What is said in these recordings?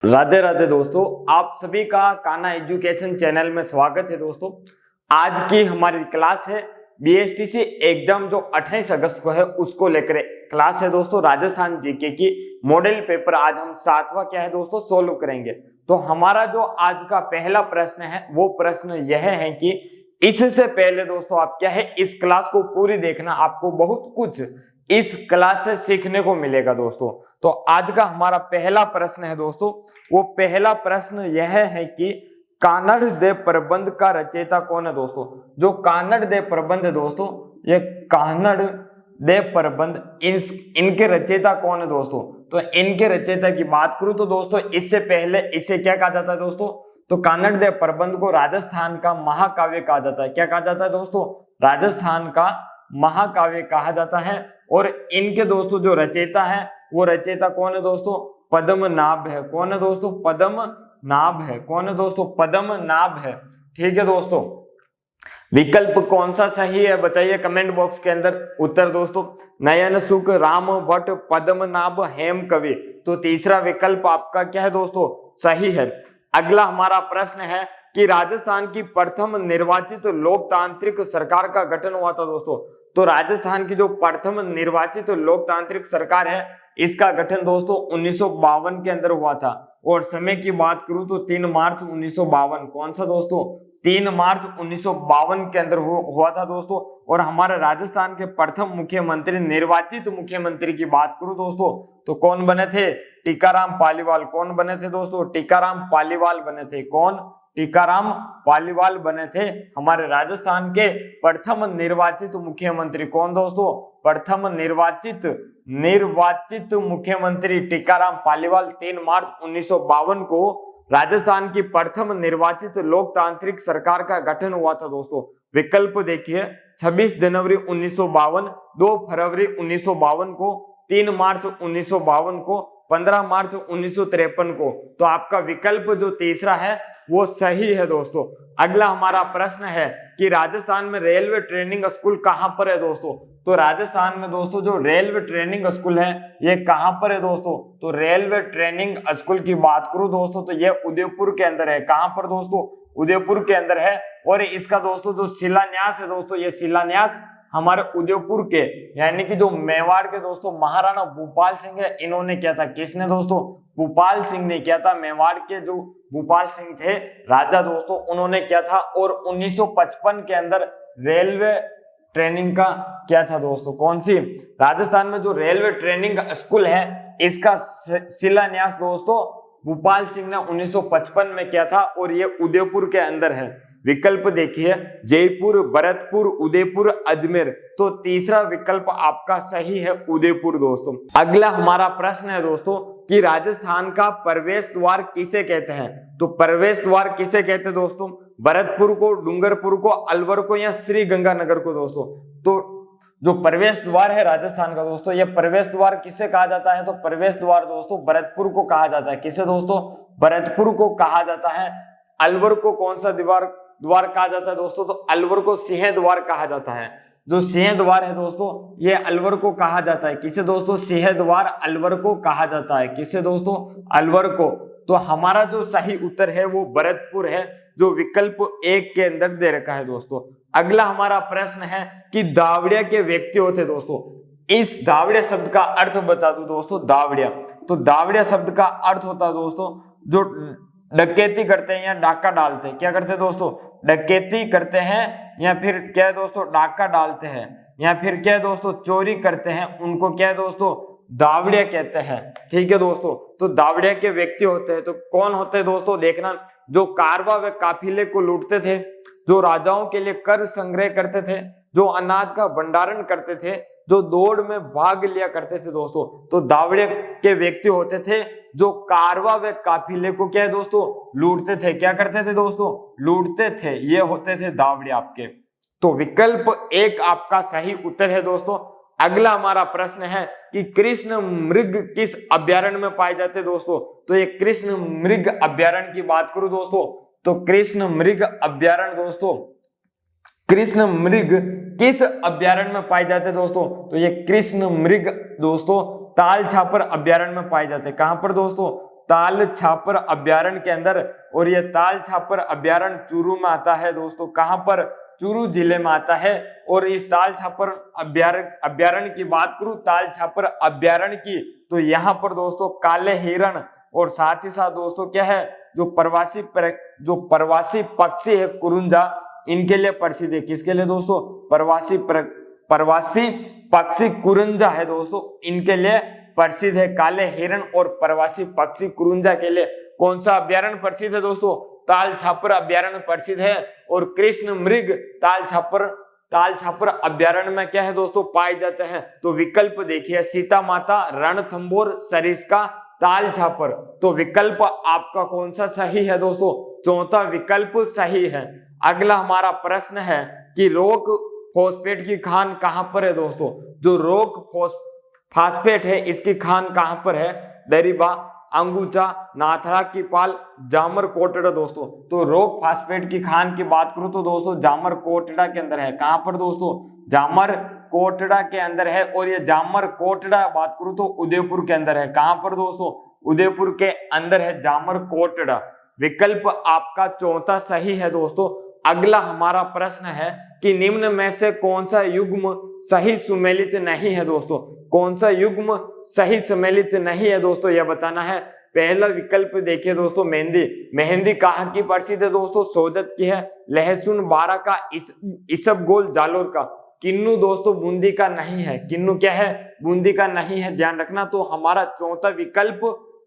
राधे राधे दोस्तों, आप सभी का कान्हा एजुकेशन चैनल में स्वागत है। दोस्तों, आज की हमारी क्लास है बीएसटीसी एग्जाम जो 28 अगस्त को है उसको लेकर क्लास है। दोस्तों, राजस्थान जीके की मॉडल पेपर आज हम 7वां क्या है दोस्तों सोल्व करेंगे। तो हमारा जो आज का पहला प्रश्न है वो प्रश्न यह है कि इससे पहले दोस्तों आप क्या है इस क्लास को पूरी देखना, आपको बहुत कुछ इस क्लास से सीखने को मिलेगा। दोस्तों, तो आज का हमारा पहला प्रश्न है दोस्तों, वो पहला प्रश्न यह है कि कानड़ देव प्रबंध का रचयिता कौन है। दोस्तों, जो कानड़ देव प्रबंध है दोस्तों, ये कानड़ देव प्रबंध इनके रचयिता कौन है दोस्तों। तो इनके रचयिता की बात करूं तो दोस्तों इससे पहले इसे क्या कहा जाता है दोस्तों, तो कानड़ देव प्रबंध को राजस्थान का महाकाव्य कहा जाता है। क्या कहा जाता है दोस्तों, राजस्थान का महाकाव्य कहा जाता है। और इनके दोस्तों जो रचयिता है वो रचयिता कौन है दोस्तों, पद्मनाभ है। कौन है दोस्तों, पद्मनाभ है। कौन है दोस्तों, पद्मनाभ है। ठीक है दोस्तों, विकल्प कौन सा सही है बताइए कमेंट बॉक्स के अंदर उत्तर। दोस्तों, नयन सुख, राम भट्ट, पद्मनाभ, हेम कवि। तो तीसरा विकल्प आपका क्या है दोस्तों, सही है। अगला हमारा प्रश्न है कि राजस्थान की प्रथम निर्वाचित लोकतांत्रिक सरकार का गठन हुआ था। दोस्तों, तो राजस्थान की जो प्रथम निर्वाचित लोकतांत्रिक सरकार है इसका गठन दोस्तों 1952 के अंदर हुआ था। और समय की बात करूं तो 3 मार्च 1952। कौन सा दोस्तों, 3 मार्च 1952 के अंदर हुआ था दोस्तों। और हमारे राजस्थान के प्रथम मुख्यमंत्री, निर्वाचित मुख्यमंत्री की बात करूं दोस्तों तो कौन बने थे, टीकाराम पालीवाल। कौन बने थे दोस्तों, टीकाराम पालीवाल बने थे। कौन, टीकाराम पालीवाल बने थे हमारे राजस्थान के प्रथम निर्वाचित मुख्यमंत्री। कौन दोस्तों, प्रथम निर्वाचित मुख्यमंत्री टीकाराम पालीवाल। 3 मार्च 1952 को राजस्थान की प्रथम निर्वाचित लोकतांत्रिक सरकार का गठन हुआ था। दोस्तों, विकल्प देखिए, 26 जनवरी 1952, 2 फरवरी 1952 को, 3 मार्च 1952 को, 15 मार्च 1953 को। तो आपका विकल्प जो तीसरा है वो सही है। दोस्तों, अगला हमारा प्रश्न है कि राजस्थान में रेलवे ट्रेनिंग स्कूल कहां पर है। दोस्तों, तो राजस्थान में दोस्तों जो रेलवे ट्रेनिंग स्कूल है ये कहां पर है दोस्तों, तो रेलवे ट्रेनिंग स्कूल की बात करूं दोस्तों तो ये उदयपुर के अंदर है। कहां पर दोस्तों, उदयपुर के अंदर है। और इसका दोस्तों जो शिलान्यास है दोस्तों, ये शिलान्यास हमारे उदयपुर के यानी कि जो मेवाड़ के दोस्तों महाराणा भूपाल सिंह है इन्होंने किया था। किसने दोस्तों, भूपाल सिंह ने किया था। मेवाड़ के जो भूपाल सिंह थे राजा दोस्तों उन्होंने किया था। और 1955 के अंदर रेलवे ट्रेनिंग का क्या था दोस्तों, कौन सी, राजस्थान में जो रेलवे ट्रेनिंग स्कूल है इसका शिलान्यास दोस्तों भूपाल सिंह ने 1955 में किया था। और ये उदयपुर के अंदर है। विकल्प देखिए, जयपुर, भरतपुर, उदयपुर, अजमेर। तो तीसरा विकल्प आपका सही है, उदयपुर। दोस्तों, अगला हमारा प्रश्न है दोस्तों कि राजस्थान का प्रवेश द्वार किसे कहते हैं। तो प्रवेश द्वार किसे कहते हैं दोस्तों, भरतपुर को, डूंगरपुर को, अलवर को या श्री गंगानगर को। दोस्तों, तो जो प्रवेश द्वार है राजस्थान का दोस्तों, ये प्रवेश द्वार किसे कहा जाता है, तो प्रवेश द्वार दोस्तों भरतपुर को कहा जाता है। किसे दोस्तों, भरतपुर को कहा जाता है। अलवर को कौन सा द्वार कहा जाता है दोस्तों, तो अलवर को सिंह द्वार कहा जाता है। जो सिंह द्वार है दोस्तों ये अलवर को कहा जाता है। किसे दोस्तों, सिंह द्वार अलवर को कहा जाता है। किसे दोस्तों, अलवर को। तो हमारा जो सही उत्तर है वो भरतपुर है, जो विकल्प 1 के अंदर दे रखा है। दोस्तों, अगला हमारा प्रश्न है कि दावड़िया के व्यक्ति होते दोस्तों, इस दावड़िया शब्द का अर्थ बता दो दोस्तों। दावड़िया, तो दावड़िया शब्द का अर्थ होता है दोस्तों जो डकैती करते हैं या डाका डालते हैं। क्या करते हैं दोस्तों, डकैती करते हैं या फिर क्या है दोस्तों, डाका डालते हैं या फिर क्या है दोस्तों, चोरी करते हैं, उनको क्या है दोस्तों, दावड़िया कहते हैं। ठीक है दोस्तों, तो दावड़िया के व्यक्ति होते हैं। तो कौन होते हैं दोस्तों, देखना, जो कारवा व काफिले को लूटते थे, जो राजाओं के लिए कर संग्रह करते थे, जो अनाज का भंडारण करते थे, जो दौड़ में भाग लिया करते थे दोस्तों, तो दावड़िया के व्यक्ति होते थे जो कारवा व काफिले को क्या है दोस्तों, लूटते थे। क्या करते थे दोस्तों, लूटते थे। ये होते थे दावड़िया आपके। तो विकल्प 1 आपका सही उत्तर है। दोस्तों, अगला हमारा प्रश्न है कि कृष्ण मृग किस अभ्यारण्य में पाए जाते हैं दोस्तों। तो ये कृष्ण मृग अभ्यारण्य की बात करूं दोस्तों तो कृष्ण मृग अभ्यारण्य दोस्तों, कृष्ण मृग किस अभ्यारण्य में पाए जाते हैं दोस्तों, तो ये कृष्ण मृग दोस्तों ताल छापर अभ्यारण्य में पाए जाते हैं। कहां पर दोस्तों, ताल छापर अभ्यारण्य के अंदर, और ये ताल छापर अभ्यारण्य चूरू में आता है दोस्तों। कहां पर? चूरू जिले में आता है। और इस ताल छापर अभ्यारण्य की बात करूं, ताल छापर अभ्यारण्य की, तो यहाँ पर दोस्तों काले हिरण और साथ ही साथ दोस्तों क्या है, जो प्रवासी पक्षी है कुरुंजा, इनके लिए प्रसिद्ध है। किसके लिए दोस्तों? प्रवासी पक्षी कुरुंजा है दोस्तों, इनके लिए प्रसिद्ध है। काले हिरण और प्रवासी पक्षी कुरुंजा के लिए कौन सा अभ्यारण्य प्रसिद्ध है दोस्तों? ताल छापर अभ्यारण्य प्रसिद्ध है। और कृष्ण मृग ताल छापर अभ्यारण्य में क्या है दोस्तों? पाए जाते हैं। तो विकल्प देखिए, सीता माता, रणथंभौर, सरिस्का, ताल छापर। तो विकल्प आपका कौन सा सही है दोस्तों? चौथा विकल्प सही है। अगला हमारा प्रश्न है कि रॉक फॉस्फेट की खान कहां पर है दोस्तों? जो रॉक फॉस्फेट है, इसकी खान कहां पर है? दरिबा, अंगुचा, नाथरा की पाल, जामर कोटड़ा दोस्तों। तो रॉक फॉस्फेट की खान की बात करूं तो दोस्तों जामर कोटड़ा के अंदर है। कहां पर दोस्तों? जामर कोटड़ा के अंदर है। और ये जामर कोटड़ा बात करूं तो उदयपुर के अंदर है। कहां पर दोस्तों? उदयपुर के अंदर है जामर कोटड़ा। विकल्प आपका चौथा सही है दोस्तों। अगला हमारा प्रश्न है कि निम्न में से कौन सा युग्म सही सुमेलित नहीं है दोस्तों? कौन सा युग्म सही सुमेलित नहीं है दोस्तों, यह बताना है। पहला विकल्प देखिए दोस्तों, मेहंदी। मेहंदी कहाँ की प्रसिद्ध है दोस्तों? सोजत की है। लहसुन बारा का, इसबगोल जालोर का। किन्नू दोस्तों बूंदी का नहीं है। किन्नू क्या है? बूंदी का नहीं है, ध्यान रखना। तो हमारा चौथा विकल्प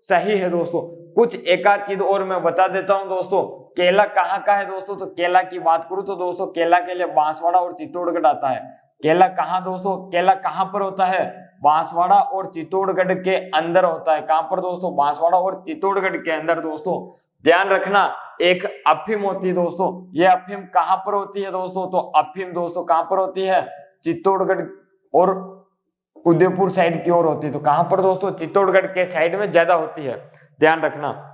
सही है दोस्तों। कुछ एक आध चीज और मैं बता देता हूं दोस्तों। केला कहाँ का है दोस्तों? तो केला की बात करूं तो दोस्तों केला के लिए बांसवाड़ा और चित्तौड़गढ़ आता है। केला कहाँ दोस्तों? केला कहाँ पर होता है? बांसवाड़ा और चित्तौड़गढ़ के अंदर होता है। कहां पर दोस्तों? बांसवाड़ा और चित्तौड़गढ़ के अंदर दोस्तों। ध्यान रखना, एक अफीम होती है दोस्तों। ये अफीम कहां पर होती है दोस्तों? तो अफीम दोस्तों कहां पर होती है? चित्तौड़गढ़ और उदयपुर साइड की ओर होती है। तो कहां पर दोस्तों? चित्तौड़गढ़ के साइड में ज्यादा होती है, ध्यान रखना।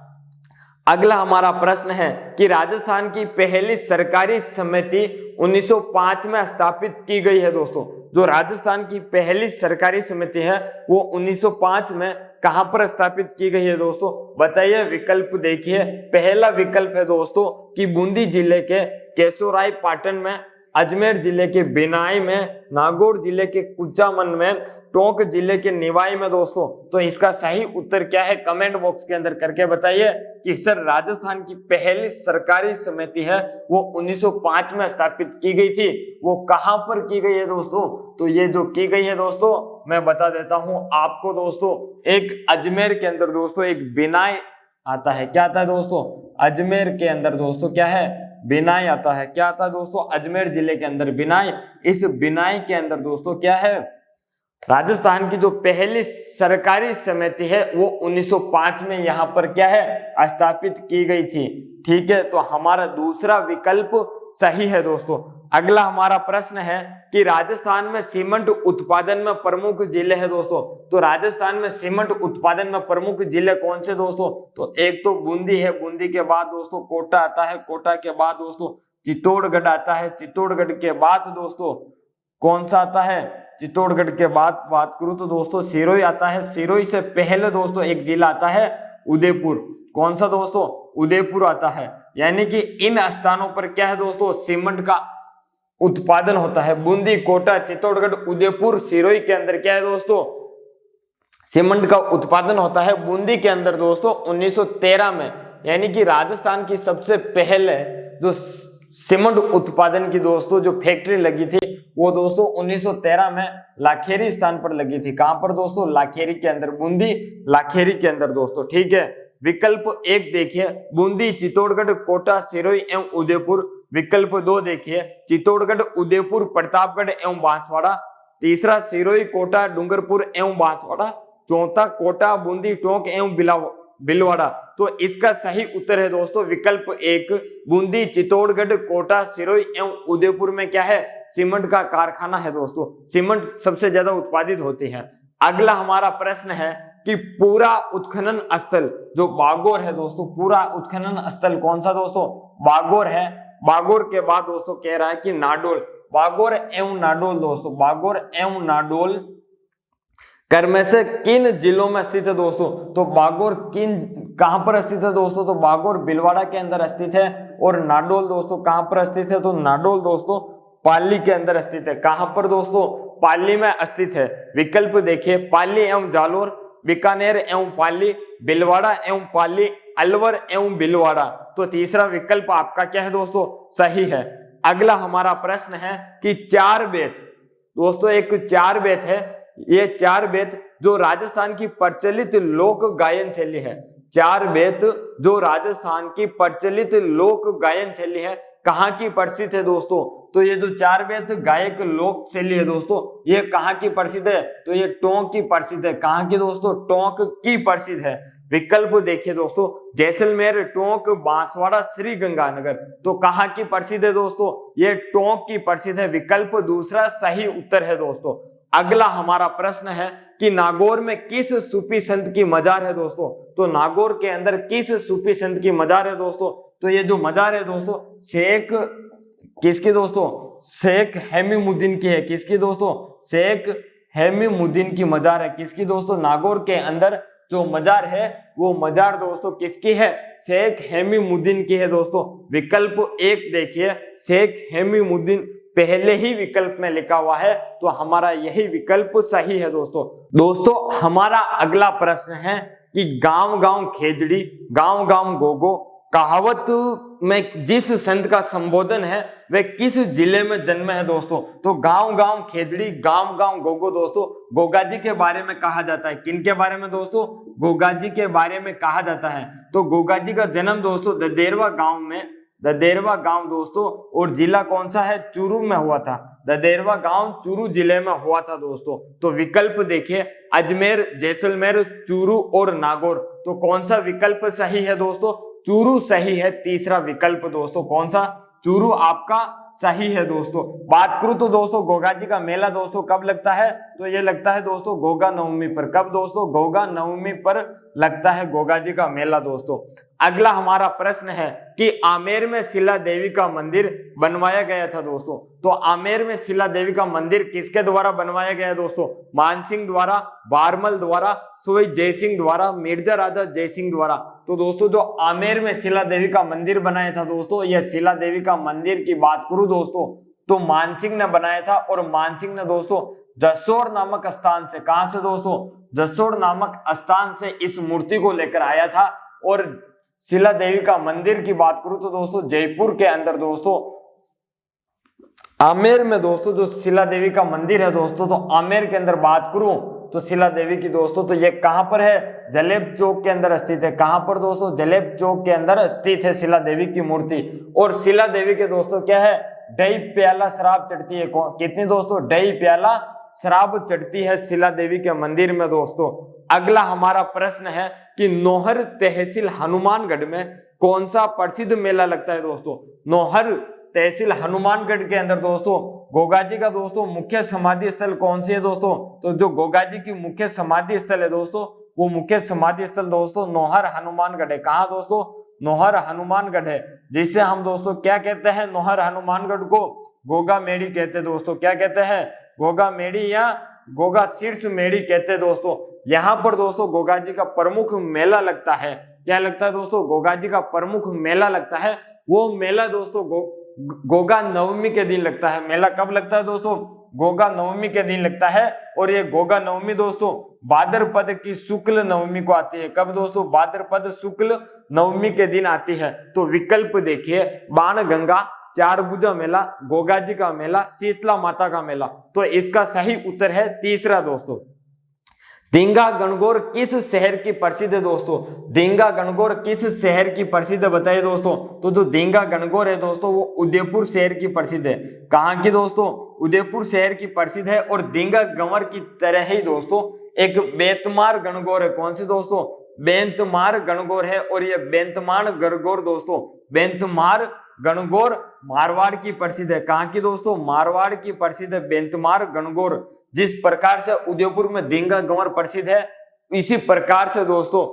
अगला हमारा प्रश्न है कि राजस्थान की पहली सरकारी समिति 1905 में स्थापित की गई है दोस्तों। जो राजस्थान की पहली सरकारी समिति है वो 1905 में कहां पर स्थापित की गई है दोस्तों? बताइए। विकल्प देखिए, पहला विकल्प है दोस्तों कि बूंदी जिले के केशोराय पाटन में, अजमेर जिले के बिनाई में, नागौर जिले के कुचामन में, टोंक जिले के निवाई में दोस्तों। तो इसका सही उत्तर क्या है? कमेंट बॉक्स के अंदर करके बताइए कि सर राजस्थान की पहली सरकारी समिति है वो 1905 में स्थापित की गई थी, वो कहां पर की गई है दोस्तों? तो ये जो की गई है दोस्तों मैं बता देता हूं आपको दोस्तों। एक अजमेर के अंदर दोस्तों एक बिनाई आता है। क्या आता है दोस्तों? अजमेर के अंदर दोस्तों क्या है? बिनाई आता है। क्या आता है दोस्तों? अजमेर जिले के अंदर बिनाई। इस बिनाई के अंदर दोस्तों क्या है? राजस्थान की जो पहली सरकारी समिति है वो 1905 में यहाँ पर क्या है? स्थापित की गई थी। ठीक है, तो हमारा दूसरा विकल्प सही है दोस्तों। अगला हमारा प्रश्न है कि राजस्थान में सीमेंट उत्पादन में प्रमुख जिले हैं दोस्तों। तो राजस्थान में सीमेंट उत्पादन में प्रमुख जिले कौन से दोस्तों? तो एक तो बूंदी है, बूंदी के बाद दोस्तों कोटा आता है, कोटा के बाद दोस्तों चित्तौड़गढ़ आता है, चित्तौड़गढ़ के बाद दोस्तों कौन सा आता है? चित्तौड़गढ़ के बाद बात करूं तो दोस्तों सिरोही आता है। सिरोही से पहले दोस्तों एक जिला आता है उदयपुर। कौन सा दोस्तों? उदयपुर आता है। यानी कि इन स्थानों पर क्या है दोस्तों? सीमेंट का उत्पादन होता है। बूंदी, कोटा, चित्तौड़गढ़, उदयपुर, सिरोही के अंदर क्या है दोस्तों? सीमेंट का उत्पादन होता है। बूंदी के अंदर दोस्तों 1913 में, यानी कि राजस्थान की सबसे पहले जो सीमेंट उत्पादन की दोस्तों जो फैक्ट्री लगी थी वो दोस्तों 1913 में लाखेरी स्थान पर लगी थी। कहां पर दोस्तों? लाखेरी के अंदर, बूंदी लाखेरी के अंदर दोस्तों। ठीक है, विकल्प एक देखिए बूंदी, चित्तौड़गढ़, कोटा, सिरोही एवं उदयपुर। विकल्प दो देखिए चित्तौड़गढ़, उदयपुर, प्रतापगढ़ एवं बांसवाड़ा। तीसरा सिरोही, कोटा, डूंगरपुर एवं बांसवाड़ा। चौथा कोटा, बूंदी, टोंक एवं बिलवाड़ा। तो इसका सही उत्तर है दोस्तों विकल्प एक, बूंदी, चित्तौड़गढ़, कोटा, सिरोही एवं उदयपुर में क्या है? सीमेंट का कारखाना है दोस्तों। सीमेंट सबसे ज्यादा उत्पादित होती है। अगला हमारा प्रश्न है कि पूरा उत्खनन स्थल जो बागौर है दोस्तों, पूरा उत्खनन स्थल कौन सा दोस्तों? बागौर है। बागौर के बाद दोस्तों कह रहा है कि नाडोल। बागौर एवं नाडोल दोस्तों, बागौर एवं नाडोल कर में से किन जिलों में स्थित है दोस्तों? तो बागौर किन कहां पर स्थित है दोस्तों, तो बागोर भीलवाड़ा के अंदर स्थित है। और नाडोल दोस्तों कहां पर स्थित है, तो नाडोल दोस्तों पाली के अंदर स्थित है। कहां पर दोस्तों, पाली में स्थित है। विकल्प देखिए, पाली एवं जालोर, बीकानेर एवं पाली, भीलवाड़ा एवं पाली, अलवर एवं भीलवाड़ा। तो तीसरा विकल्प आपका क्या है दोस्तों, सही है। अगला हमारा प्रश्न है कि चार बेत दोस्तों, एक चार बेत है, ये चार बेत जो राजस्थान की प्रचलित लोक गायन शैली है। चार बेत जो राजस्थान की प्रचलित लोक गायन शैली है, कहाँ की प्रसिद्ध है दोस्तों, तो ये जो चार बेत गायक लोक शैली है दोस्तों, ये कहाँ की प्रसिद्ध है, तो ये टोंक की प्रसिद्ध है। कहाँ की दोस्तों, टोंक की प्रसिद्ध है। विकल्प देखिए दोस्तों, जैसलमेर, टोंक, बांसवाड़ा, श्री गंगानगर। तो कहाँ की प्रसिद्ध है दोस्तों, ये टोंक की प्रसिद्ध है। विकल्प दूसरा सही उत्तर है दोस्तों। अगला हमारा प्रश्न है कि नागौर में किस सूफी संत की मजार है दोस्तों, तो नागौर के अंदर किस सूफी संत की मजार है दोस्तों, तो ये जो मजार है दोस्तों शेख किसकी दोस्तों, शेख हेमीमुद्दीन की है। किसकी दोस्तों, शेख हेमीमुद्दीन की मजार है। किसकी दोस्तों, नागौर के अंदर जो मजार है वो मजार दोस्तों किसकी है, शेख हेमीमुद्दीन की है दोस्तों। विकल्प एक देखिए, शेख हेमीमुद्दीन पहले ही विकल्प में लिखा हुआ है, तो हमारा यही विकल्प सही है दोस्तों हमारा अगला प्रश्न है कि गांव गांव खेजड़ी, गांव गांव गोगो कहावत में जिस संत का संबोधन है वह किस जिले में जन्म है दोस्तों। तो गांव गांव खेजड़ी, गांव गांव गोगो दोस्तों गोगा जी के बारे में कहा जाता है। किन के बारे में दोस्तों, गोगा जी के बारे में कहा जाता है। तो गोगा जी का जन्म दोस्तों ददेरवा गांव में, ददेरवा गांव दोस्तों, और जिला कौन सा है, चूरू में हुआ था। ददेरवा गांव चूरू जिले में हुआ था दोस्तों। तो विकल्प देखिए, अजमेर, जैसलमेर, चूरू और नागौर। तो कौन सा विकल्प सही है दोस्तों, चूरू सही है। तीसरा विकल्प दोस्तों कौन सा, चूरू आपका सही है दोस्तों। बात करूं तो दोस्तों गोगा जी का मेला दोस्तों कब लगता है, तो ये लगता है दोस्तों गोगा नवमी पर। कब दोस्तों, गोगा नवमी पर लगता है गोगा जी का मेला दोस्तों। अगला हमारा प्रश्न है कि आमेर में शिला देवी का मंदिर बनवाया गया था दोस्तों। तो आमेर में शिला देवी का मंदिर किसके द्वारा बनवाया गया दोस्तों, मानसिंह द्वारा, बारमल द्वारा, सोई जयसिंह द्वारा, मिर्जा राजा जयसिंह द्वारा। तो दोस्तों जो आमेर में शिला देवी का मंदिर बनाया था दोस्तों, यह शिला देवी का मंदिर की बात करूं दोस्तों तो मानसिंह ने बनाया था। और मानसिंह ने दोस्तों जसोर नामक स्थान से, कहां से दोस्तों, जसोर नामक स्थान से इस मूर्ति को लेकर आया था। और शिला देवी का मंदिर की बात करूं तो दोस्तों जयपुर के अंदर दोस्तों आमेर में दोस्तों जो शिला देवी का मंदिर है दोस्तों, तो आमेर के अंदर बात करूं तो शिला देवी की दोस्तों, तो ये कहां पर है, जलेब चौक के अंदर स्थित है। कहां पर दोस्तों, जलेब चौक के अंदर स्थित है शिला देवी की मूर्ति। और शिला देवी के दोस्तों क्या है, ढाई प्याला शराब चढ़ती है। कितनी दोस्तों, ढाई प्याला शराब चढ़ती है शिला देवी के मंदिर में दोस्तों। अगला हमारा प्रश्न है कि नौहर तहसील हनुमानगढ़ में कौन सा प्रसिद्ध मेला लगता है दोस्तों। नौहर तहसील हनुमानगढ़ के अंदर दोस्तों गोगा जी का दोस्तों मुख्य समाधि स्थल कौन सी है दोस्तों, तो जो गोगा जी की मुख्य समाधि स्थल है दोस्तों, वो मुख्य समाधि स्थल दोस्तों नौहर हनुमानगढ़ है। कहाँ दोस्तों, नौहर हनुमानगढ़ है, जिसे हम दोस्तों क्या कहते हैं, नौहर हनुमानगढ़ को गोगा मेड़ी कहते हैं दोस्तों। क्या कहते हैं, गोगा मेड़ी या गोगा शीर्ष मेड़ी कहते हैं दोस्तों। यहाँ पर दोस्तों गोगा जी का प्रमुख मेला लगता है। क्या लगता है दोस्तों, गोगा जी का प्रमुख मेला लगता है। वो मेला दोस्तों गोगा नवमी के दिन लगता है। मेला कब लगता है दोस्तों, गोगा नवमी के दिन लगता है। और ये गोगा नवमी दोस्तों भाद्रपद की शुक्ल नवमी को आती है। कब दोस्तों, भाद्रपद शुक्ल नवमी के दिन आती है। तो विकल्प देखिए, बाण गंगा, चारभुजा मेला, गोगा जी का मेला, शीतला माता का मेला। तो इसका सही उत्तर है तीसरा दोस्तों। दींगा गणगौर किस शहर की प्रसिद्ध है दोस्तों, दींगा गणगौर किस शहर की प्रसिद्ध बताइए दोस्तों। तो जो दींगा गणगौर है दोस्तों वो उदयपुर शहर की प्रसिद्ध है। कहाँ की दोस्तों, उदयपुर शहर की प्रसिद्ध है। और दींगा गंवर की तरह ही दोस्तों एक बेंतमार गणगौर है। कौन सी दोस्तों, बेंतमार गणगौर है। और ये बेंतमार गणगौर दोस्तों, बेंतमार गणगौर मारवाड़ की प्रसिद्ध है। कहाँ की दोस्तों, मारवाड़ की प्रसिद्ध है बेंतमार गणगौर। जिस प्रकार से उदयपुर में दींगा गंवर प्रसिद्ध है, इसी प्रकार से दोस्तों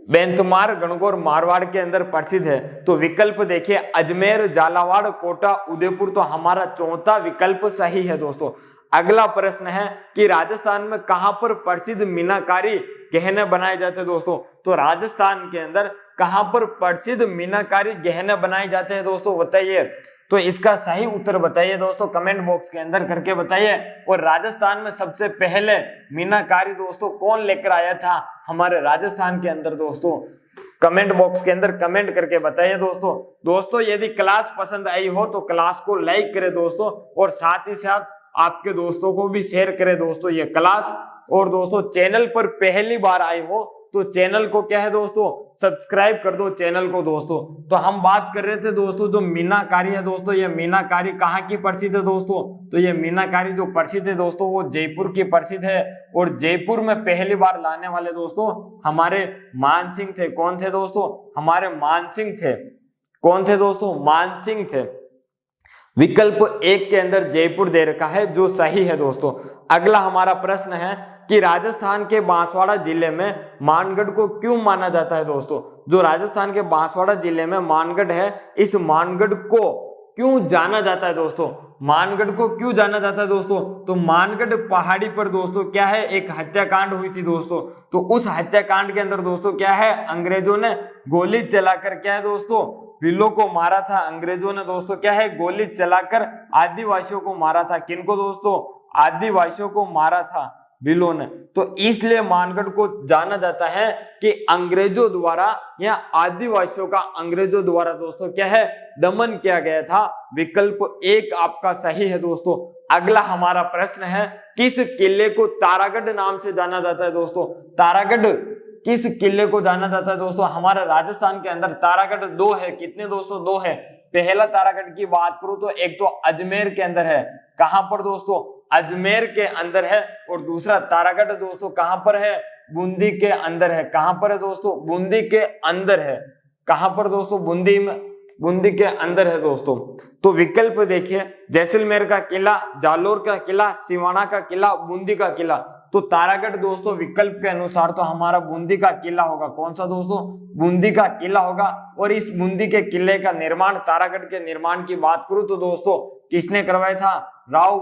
बेंतमार गणगौर मारवाड़ के अंदर प्रसिद्ध है। तो विकल्प देखिए, अजमेर, झालावाड़, कोटा, उदयपुर। तो हमारा चौथा विकल्प सही है दोस्तों। अगला प्रश्न है कि राजस्थान में कहां पर प्रसिद्ध मीनाकारी गहने बनाए जाते हैं दोस्तों? तो राजस्थान के अंदर कहां पर प्रसिद्ध मीनाकारी गहने बनाए जाते हैं दोस्तों, बताइए। तो इसका सही उत्तर बताइए दोस्तों, कमेंट बॉक्स के अंदर करके बताइए। और राजस्थान में सबसे पहले मीनाकारी दोस्तों कौन लेकर आया था हमारे राजस्थान के अंदर दोस्तों? कमेंट बॉक्स के अंदर कमेंट करके बताइए दोस्तों यदि क्लास पसंद आई हो तो क्लास को लाइक करें दोस्तों, और साथ ही साथ आपके दोस्तों को भी शेयर करें दोस्तों ये क्लास। और दोस्तों चैनल पर पहली बार आए हो तो चैनल को क्या है दोस्तों, सब्सक्राइब कर दो चैनल को दोस्तों। तो हम बात कर रहे थे दोस्तों जो मीनाकारी है दोस्तों, ये मीनाकारी कहाँ की प्रसिद्ध है दोस्तों? तो ये मीनाकारी जो प्रसिद्ध है दोस्तों वो जयपुर की प्रसिद्ध है। और जयपुर में पहली बार लाने वाले दोस्तों हमारे मान सिंह थे। कौन थे दोस्तों? हमारे मान सिंह थे। कौन थे दोस्तों? मान सिंह थे। विकल्प 1 के अंदर जयपुर दे रखा है जो सही है दोस्तों। अगला हमारा प्रश्न है कि राजस्थान के बांसवाड़ा जिले में मानगढ़ को क्यों माना जाता है दोस्तों? जो राजस्थान के बांसवाड़ा जिले में मानगढ़ है, इस मानगढ़ को क्यों जाना जाता है दोस्तों? मानगढ़ को क्यों जाना जाता है दोस्तों? तो मानगढ़ पहाड़ी पर दोस्तों क्या है, एक हत्याकांड हुई थी दोस्तों। तो उस हत्याकांड के अंदर दोस्तों क्या है, अंग्रेजों ने गोली चलाकर क्या है दोस्तों, भीलों को मारा था। अंग्रेजों ने दोस्तों क्या है, गोली चलाकर आदिवासियों को मारा था। किनको दोस्तों? आदिवासियों को मारा था भीलों ने। तो इसलिए मानगढ़ को जाना जाता है कि अंग्रेजों द्वारा या आदिवासियों का अंग्रेजों द्वारा दोस्तों क्या है, दमन किया गया था। विकल्प 1 आपका सही है दोस्तों। अगला हमारा प्रश्न है, किस किले को तारागढ़ नाम से जाना जाता है दोस्तों? तारागढ़ किस किले को जाना जाता है दोस्तों? हमारे राजस्थान के अंदर तारागढ़ 2 है। कितने दोस्तों? 2 है। पहला तारागढ़ की बात करूं तो एक तो अजमेर के अंदर है। कहां पर दोस्तों? अजमेर के अंदर है। और दूसरा तारागढ़ दोस्तों कहां पर है? बूंदी के अंदर है। कहां पर है दोस्तों? बूंदी के अंदर है। कहां पर दोस्तों? बूंदी में, बूंदी के अंदर है दोस्तों। तो विकल्प देखिए, जैसलमेर का किला, जालोर का किला, सिवाना का किला, बूंदी का किला। तो तारागढ़ दोस्तों विकल्प के अनुसार तो हमारा बूंदी का किला होगा। कौन सा दोस्तों? बूंदी का किला होगा। और इस बूंदी के किले का निर्माण, तारागढ़ के निर्माण की बात करूं तो दोस्तों किसने करवाया था? राव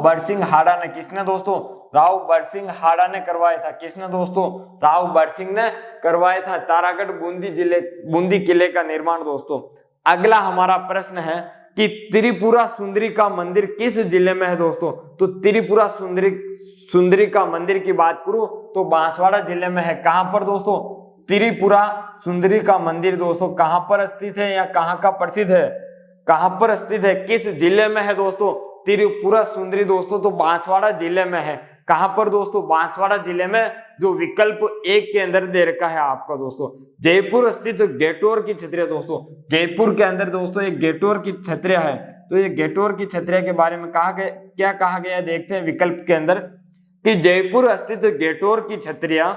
बरसिंह हाड़ा ने। किसने दोस्तों? राव बरसिंह हाड़ा ने करवाया था। किसने दोस्तों? राव बरसिंह ने करवाया था तारागढ़ बूंदी किले का निर्माण दोस्तों। अगला हमारा प्रश्न है कि त्रिपुरा सुंदरी का मंदिर किस जिले में है दोस्तों? तो त्रिपुरा सुंदरी का मंदिर की बात करूं तो बांसवाड़ा जिले में है। कहां पर दोस्तों? त्रिपुरा सुंदरी का मंदिर दोस्तों कहां पर स्थित है या कहां का प्रसिद्ध है? कहां पर स्थित है? किस जिले में है दोस्तों? त्रिपुरा सुंदरी दोस्तों तो बांसवाड़ा जिले में है। कहां पर दोस्तों? बांसवाड़ा जिले में, जो विकल्प 1 के अंदर दे रखा है आपका दोस्तों। जयपुर स्थित गेटोर की छतरिया दोस्तों, जयपुर के अंदर दोस्तों एक गेटोर की छतरिया है। तो ये गेटोर की छतरिया के बारे में क्या कहा गया देखते हैं विकल्प के अंदर, कि जयपुर स्थित गेटोर की छतरिया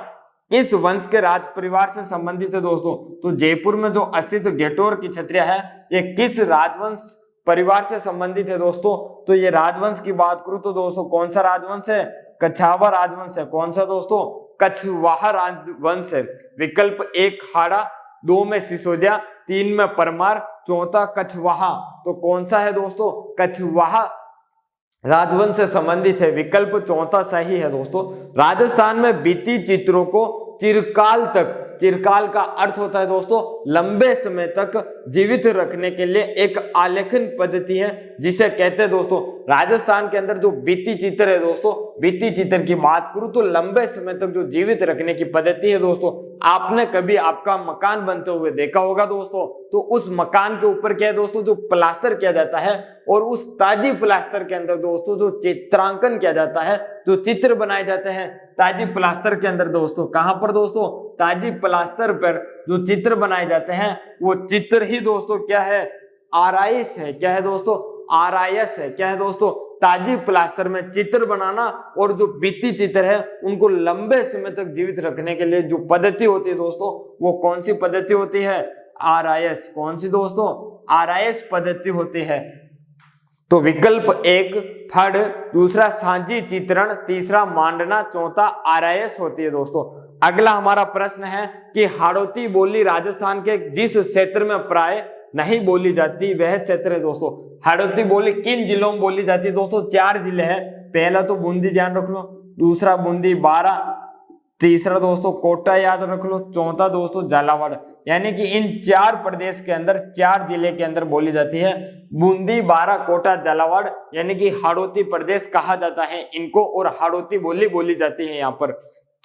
किस वंश के राज परिवार से संबंधित है दोस्तों? तो जयपुर में जो अस्तित्व गेटोर की छतरिया है ये किस राजवंश परिवार से संबंधित है दोस्तों? तो ये राजवंश की बात करूं तो दोस्तों कौन सा राजवंश है? कछावा राजवंश है। कौन सा दोस्तों? कछवाहा राजवंश है। विकल्प 1 हाड़ा, 2 में सिसोदिया, 3 में परमार, चौथा कछवाहा। तो कौन सा है दोस्तों? कछवाहा राजवंश से संबंधित है। विकल्प चौथा सही है दोस्तों। राजस्थान में भित्ति चित्रों को चिरकाल तक, चिरकाल का अर्थ होता है दोस्तों लंबे समय तक जीवित रखने के लिए एक आलेखन पद्धति है जिसे कहते हैं दोस्तों, राजस्थान के अंदर जो भित्ति चित्र है दोस्तों, भित्ति चित्र की बात करूं तो लंबे समय तक जो जीवित रखने की पद्धति है दोस्तों, आपने कभी आपका मकान बनते हुए देखा होगा दोस्तों, तो उस मकान के ऊपर क्या है दोस्तों, जो प्लास्टर किया जाता है और उस ताजी प्लास्टर के अंदर दोस्तों जो चित्रांकन किया जाता है, जो चित्र बनाए जाते हैं ताजी प्लास्टर के अंदर दोस्तों, कहां पर दोस्तों, ताजी प्लास्टर पर जो चित्र बनाए जाते हैं वो चित्र ही दोस्तों क्या है, आरआईएस है। क्या है दोस्तों, आरआईएस है। क्या है दोस्तों, ताजी प्लास्टर में चित्र बनाना और जो भित्ति चित्र है उनको लंबे समय तक जीवित रखने के लिए जो पद्धति होती है दोस्तों, वो कौन सी पद्धति होती है, आरआईएस। कौन सी दोस्तों, आरआईएस पद्धति होती है। तो विकल्प 1 फड़, दूसरा सांझी चित्रण, तीसरा मांडना, चौथा आरआईएस होती है दोस्तों। अगला हमारा प्रश्न है कि हाड़ौती बोली राजस्थान के जिस क्षेत्र में प्राय नहीं बोली जाती वह क्षेत्र है दोस्तों। हाड़ौती बोली किन जिलों में बोली जाती है दोस्तों? 4 जिले हैं। पहला तो बूंदी ध्यान रख लो, दूसरा बूंदी, 12, तीसरा दोस्तों कोटा याद रख लो, चौथा दोस्तों झालावाड़। यानी कि इन 4 प्रदेश के अंदर, 4 जिले के अंदर बोली जाती है बूंदी, 12, कोटा, झालावाड़, यानी कि हाड़ौती प्रदेश कहा जाता है इनको, और हाड़ौती बोली बोली जाती है यहाँ पर।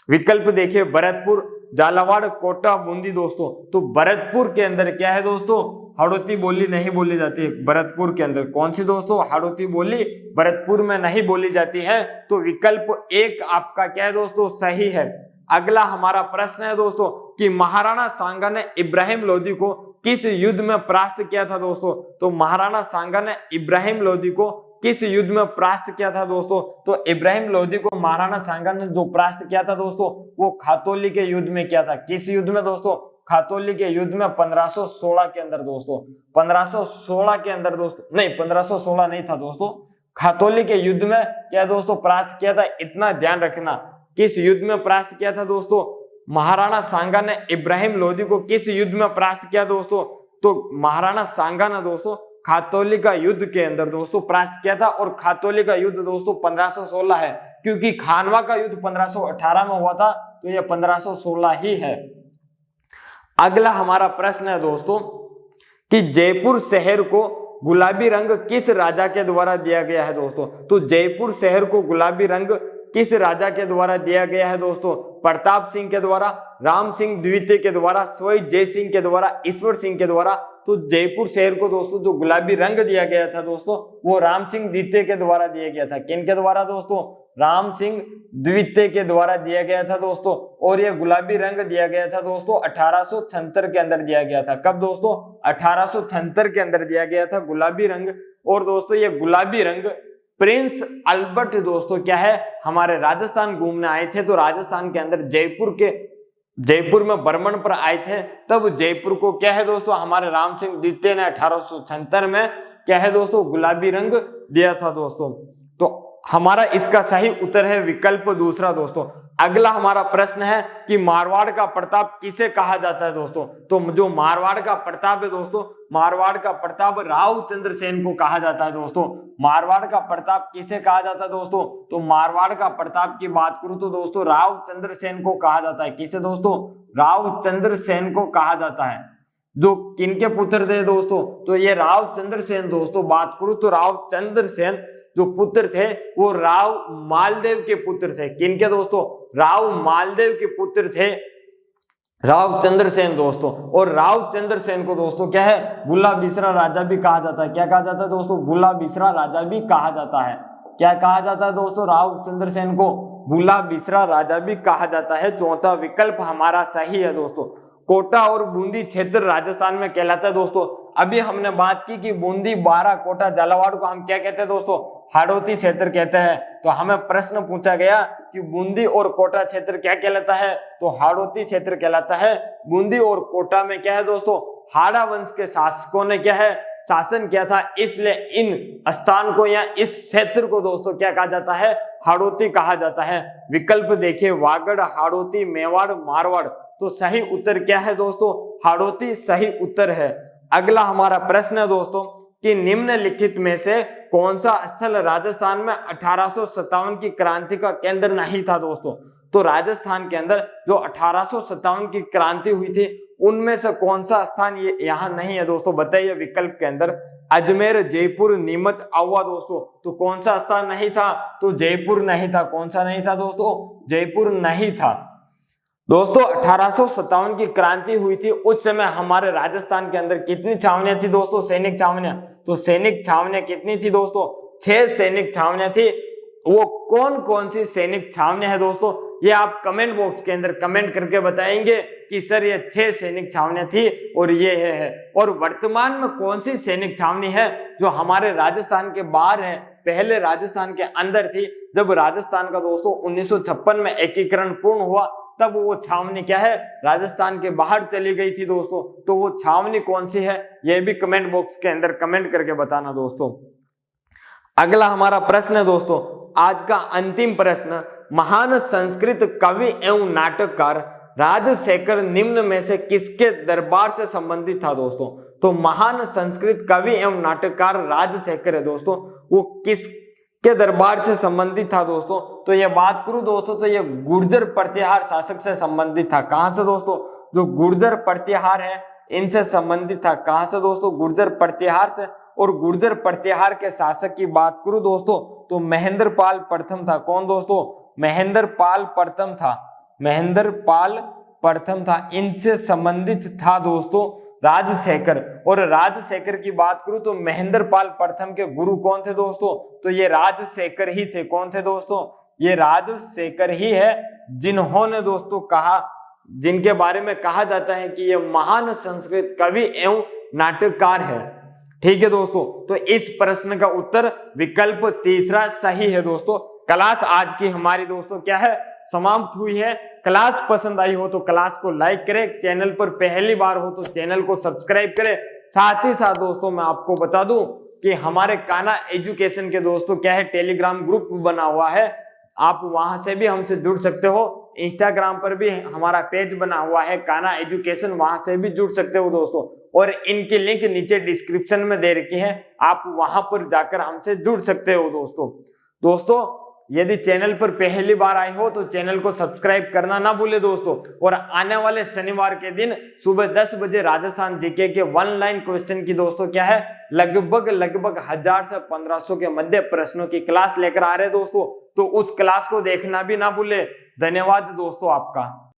विकल्प देखिए भरतपुर, झालावाड़, कोटा, बूंदी दोस्तों। तो भरतपुर के अंदर क्या है दोस्तों? हाड़ौती बोली नहीं बोली जाती है। भरतपुर के अंदर कौन सी दोस्तों? हाड़ौती बोली भरतपुर में नहीं बोली जाती है। तो विकल्प 1 आपका क्या है दोस्तों? सही है। अगला हमारा प्रश्न है दोस्तों कि महाराणा सांगा ने इब्राहिम लोदी को किस युद्ध में परास्त किया था दोस्तों? तो महाराणा सांगा ने इब्राहिम लोदी को किस युद्ध में परास्त किया था दोस्तों? तो इब्राहिम लोदी को महाराणा सांगा ने जो परास्त किया था दोस्तों, वो खातौली के युद्ध में किया था। किस युद्ध में दोस्तों? खातौली के युद्ध में 1516 के अंदर दोस्तों। 1516 के अंदर दोस्तों, नहीं 1516 नहीं था दोस्तों, खातौली के युद्ध में क्या दोस्तों परास्त किया था। इतना ध्यान रखना, किस युद्ध में परास्त किया था दोस्तों? महाराणा सांगा ने इब्राहिम लोदी को किस युद्ध में परास्त किया दोस्तों? तो महाराणा सांगा ने दोस्तों खातौली का युद्ध के अंदर दोस्तों परास्त किया था। और खातौली का युद्ध दोस्तों 1516 है, क्योंकि खानवा का युद्ध 1518 में हुआ था, तो यह 1516 ही है। अगला हमारा प्रश्न है दोस्तों कि जयपुर शहर को गुलाबी रंग किस राजा के द्वारा दिया गया है दोस्तों? तो जयपुर शहर को गुलाबी रंग किस राजा के द्वारा दिया गया है दोस्तों? प्रताप सिंह के द्वारा, राम सिंह द्वितीय के द्वारा, सवाई जय सिंह के द्वारा, ईश्वर सिंह के द्वारा। तो जयपुर शहर को दोस्तों जो गुलाबी रंग दिया गया था दोस्तों, वो राम सिंह द्वितीय के द्वारा दिया गया था। किन के द्वारा दोस्तों? राम सिंह द्वितीय के द्वारा दिया गया था दोस्तों। और यह गुलाबी रंग दिया गया था दोस्तों 1876 के अंदर दिया गया था। कब दोस्तों? 1876 के अंदर दिया गया था गुलाबी रंग। और दोस्तों ये गुलाबी रंग प्रिंस अल्बर्ट दोस्तों क्या है, हमारे राजस्थान घूमने आए थे। तो राजस्थान के अंदर जयपुर में भ्रमण पर आए थे। तब जयपुर को क्या है दोस्तों, हमारे राम सिंह द्वितीय ने 1876 में क्या है दोस्तों गुलाबी रंग दिया था दोस्तों। तो हमारा इसका सही उत्तर है विकल्प दूसरा दोस्तों। अगला हमारा प्रश्न है कि मारवाड़ का प्रताप किसे कहा जाता है दोस्तों? तो जो मारवाड़ का प्रताप है दोस्तों, मारवाड़ का प्रताप राव चंद्रसेन को कहा जाता है दोस्तों। मारवाड़ का प्रताप किसे कहा जाता है दोस्तों? तो मारवाड़ का प्रताप की बात करूं तो दोस्तों राव चंद्रसेन को कहा जाता है। किसे दोस्तों? राव चंद्रसेन को कहा जाता है। जो किनके पुत्र थे दोस्तों? तो ये राव चंद्रसेन दोस्तों बात करूं तो राव चंद्रसेन जो पुत्र थे वो राव मालदेव के पुत्र थे। किनके दोस्तों? राव मालदेव के पुत्र थे राव चंद्रसेन दोस्तों। और राव चंद्रसेन को दोस्तों क्या है, बुला बिसरा राजा भी कहा जाता है। क्या कहा जाता है दोस्तों? बुला बिसरा राजा भी कहा जाता है। क्या कहा जाता है दोस्तों? राव चंद्रसेन को बुला बिसरा राजा भी कहा जाता है। चौथा विकल्प हमारा सही है दोस्तों। कोटा और बूंदी क्षेत्र राजस्थान में कहलाता है दोस्तों। अभी हमने बात की कि बूंदी, 12, कोटा, झालावाड़ को हम क्या कहते हैं दोस्तों? हाड़ौती क्षेत्र कहते हैं। तो हमें प्रश्न पूछा गया कि बूंदी और कोटा क्षेत्र क्या कहलाता है? तो हाड़ौती क्षेत्र कहलाता है। बूंदी और कोटा में क्या है दोस्तों? हाड़ा वंश के शासकों ने क्या है, शासन किया था, इसलिए इन स्थान को या इस क्षेत्र को दोस्तों क्या कहा जाता है? हाड़ौती कहा जाता है। विकल्प देखिए वागड़, हाड़ौती, मेवाड़, मारवाड़। तो सही उत्तर क्या है दोस्तों? हाड़ौती सही उत्तर है। अगला हमारा प्रश्न है दोस्तों कि निम्नलिखित में से कौन सा स्थल राजस्थान में 1857 की क्रांति का केंद्र नहीं था दोस्तों? तो राजस्थान के अंदर जो 1857 की क्रांति हुई थी उनमें से कौन सा स्थान ये यहाँ नहीं है दोस्तों? बताइए विकल्प के अंदर। अजमेर, जयपुर, नीमच, आउवा दोस्तों। तो कौन सा स्थान नहीं था? तो जयपुर नहीं था। कौन सा नहीं था दोस्तों? जयपुर नहीं था दोस्तों। 1857 की क्रांति हुई थी, उस समय हमारे राजस्थान के अंदर कितनी छावनियां थी दोस्तों? सैनिक छावनियां। तो सैनिक छावनियां कितनी थी दोस्तों? 6 सैनिक छावनियां थी। वो कौन कौन सी सैनिक छावनियां है दोस्तों? ये आप कमेंट बॉक्स के अंदर कमेंट करके बताएंगे कि सर ये 6 सैनिक छावनियां थी और ये है। और वर्तमान में कौन सी सैनिक छावनी है जो हमारे राजस्थान के बाहर है? पहले राजस्थान के अंदर थी। जब राजस्थान का दोस्तों 1956 में एकीकरण पूर्ण हुआ तब वो छावनी क्या है, राजस्थान के बाहर चली गई थी दोस्तों। तो वो छावनी कौन सी है ये भी कमेंट बॉक्स के अंदर कमेंट करके बताना दोस्तों। अगला हमारा प्रश्न है दोस्तों, आज का अंतिम प्रश्न, महान संस्कृत कवि एवं नाटककार राजशेखर निम्न में से किसके दरबार से संबंधित था दोस्तों? तो महान संस्कृत कवि एवं नाटककार राजशेखर है दोस्तों, वो किसके दरबार से संबंधित था दोस्तों? तो ये बात करूं दोस्तों तो ये गुर्जर प्रतिहार शासक से संबंधित था। कहां से दोस्तों? जो गुर्जर प्रतिहार है इनसे संबंधित था। कहां से दोस्तों? गुर्जर प्रतिहार से। और गुर्जर प्रतिहार के शासक की बात करूं दोस्तों तो महेंद्रपाल प्रथम था। कौन दोस्तों? महेंद्रपाल प्रथम था। महेंद्रपाल प्रथम था, इनसे संबंधित था दोस्तों राजशेखर। और राजशेखर की बात करूं तो महेंद्रपाल प्रथम के गुरु कौन थे दोस्तों? तो ये राजशेखर ही थे। कौन थे दोस्तों? ये राजशेखर ही है जिन्होंने दोस्तों कहा, जिनके बारे में कहा जाता है कि ये महान संस्कृत कवि एवं नाटककार है। ठीक है दोस्तों, तो इस प्रश्न का उत्तर विकल्प तीसरा सही है दोस्तों। क्लास आज की हमारी दोस्तों क्या है? समाप्त हुई है। क्लास पसंद आई हो तो क्लास को लाइक करें, चैनल पर पहली बार हो तो चैनल को सब्सक्राइब करें। साथ ही साथ दोस्तों मैं आपको बता दूं कि हमारे कान्हा एजुकेशन के दोस्तों क्या है, टेलीग्राम ग्रुप बना हुआ है, आप वहां से भी हमसे जुड़ सकते हो। इंस्टाग्राम पर भी हमारा पेज बना हुआ है कान्हा एजुकेशन, वहां से भी जुड़ सकते हो दोस्तों। और इनकी लिंक नीचे डिस्क्रिप्शन में दे रखी है, आप वहां पर जाकर हमसे जुड़ सकते हो दोस्तों यदि चैनल पर पहली बार आए हो तो चैनल को सब्सक्राइब करना ना भूले दोस्तों। और आने वाले शनिवार के दिन सुबह 10 बजे राजस्थान जीके के 1 लाइन क्वेश्चन की दोस्तों क्या है, लगभग 1000 से 1500 के मध्य प्रश्नों की क्लास लेकर आ रहे दोस्तों, तो उस क्लास को देखना भी ना भूले। धन्यवाद दोस्तों आपका।